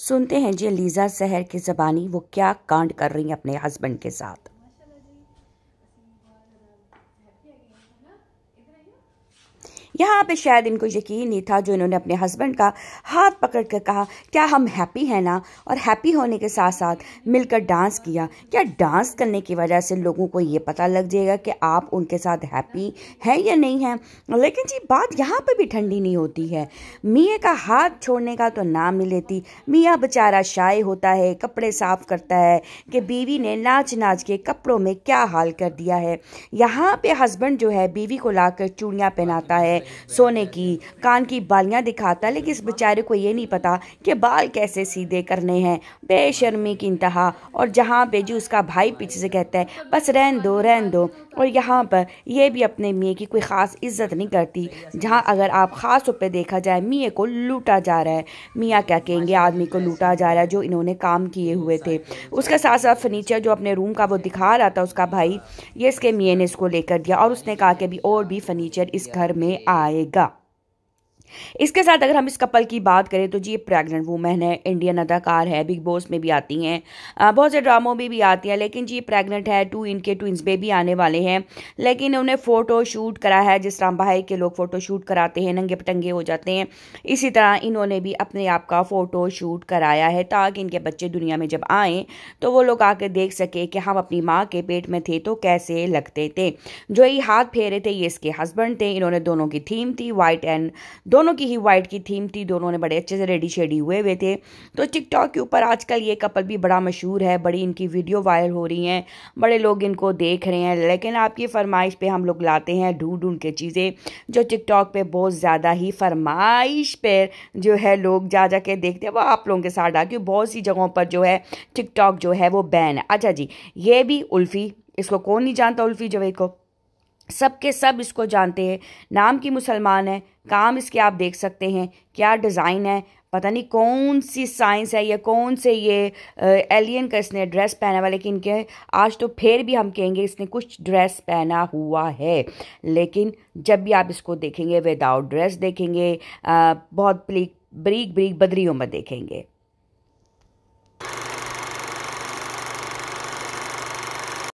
सुनते हैं जी लीज़ा सहर की ज़बानी वो क्या कांड कर रही हैं अपने हस्बैंड के साथ। यहाँ पे शायद इनको यकीन नहीं था जो इन्होंने अपने हस्बैंड का हाथ पकड़ कर कहा, क्या हम हैप्पी हैं ना, और हैप्पी होने के साथ साथ मिलकर डांस किया। क्या डांस करने की वजह से लोगों को ये पता लग जाएगा कि आप उनके साथ हैप्पी हैं या नहीं हैं। लेकिन जी बात यहाँ पर भी ठंडी नहीं होती है। मियाँ का हाथ छोड़ने का तो नाम नहीं लेती। मियाँ बेचारा शाय होता है, कपड़े साफ करता है कि बीवी ने नाच नाच के कपड़ों में क्या हाल कर दिया है। यहाँ पे हस्बैंड जो है बीवी को लाकर चूड़ियाँ पहनाता है, सोने की, कान की बालियां दिखाता है, लेकिन इस बेचारे को ये नहीं पता कि बाल कैसे सीधे करने हैं। बेशर्मी की इंतहा। और जहाँ पे जी उसका भाई पीछे से कहता है बस रहन दो रहन दो। और यहाँ पर ये भी अपने मियाँ की कोई ख़ास इज्जत नहीं करती। जहाँ अगर आप ख़ास तौर पे देखा जाए मियाँ को लूटा जा रहा है। मियाँ क्या कहेंगे, आदमी को लूटा जा रहा है जो इन्होंने काम किए हुए थे। उसके साथ साथ फर्नीचर जो अपने रूम का वो दिखा रहा था उसका भाई, ये इसके मियाँ ने इसको लेकर दिया और उसने कहा कि अभी और भी फर्नीचर इस घर में आएगा। इसके साथ अगर हम इस कपल की बात करें तो जी ये प्रेग्नेंट वूमेन है, इंडियन अदाकार है, बिग बॉस में भी आती हैं, बहुत से ड्रामों में भी आती हैं। लेकिन जी ये प्रेग्नेंट है, इनके ट्विंस बेबी आने वाले हैं। लेकिन उन्हें फ़ोटो शूट करा है जिस तरह बाहर के लोग फ़ोटो शूट कराते हैं, नंगे पटंगे हो जाते हैं, इसी तरह इन्होंने भी अपने आप का फ़ोटो शूट कराया है ताकि इनके बच्चे दुनिया में जब आएँ तो वो लोग आके देख सके कि हम अपनी माँ के पेट में थे तो कैसे लगते थे। जो ये हाथ फेरे थे ये इसके हस्बैंड थे। इन्होंने दोनों की थीम थी वाइट एंड दोनों की ही वाइट की थीम थी। दोनों ने बड़े अच्छे से रेडी शेडी हुए थे। तो टिकटॉक के ऊपर आजकल ये कपल भी बड़ा मशहूर है, बड़ी इनकी वीडियो वायरल हो रही हैं, बड़े लोग इनको देख रहे हैं। लेकिन आपकी फरमाइश पे हम लोग लाते हैं ढूंढ ढूंढ के चीज़ें जो टिकटॉक पे बहुत ज़्यादा ही फरमाइश पे जो है लोग जा जा के देखते हैं, वो आप लोगों के साथ डाल बहुत सी जगहों पर जो है टिकटॉक जो है वो बैन है। अच्छा जी, ये भी उल्फी, इसको कौन नहीं जानता उल्फी जवेद को, सबके सब इसको जानते हैं। नाम की मुसलमान है, काम इसके आप देख सकते हैं, क्या डिज़ाइन है, पता नहीं कौन सी साइंस है या कौन से ये एलियन का इसने ड्रेस पहना हुआ। लेकिन इनके आज तो फिर भी हम कहेंगे इसने कुछ ड्रेस पहना हुआ है। लेकिन जब भी आप इसको देखेंगे विदाउट ड्रेस देखेंगे, बहुत बरीक बरीक बदरियों में देखेंगे।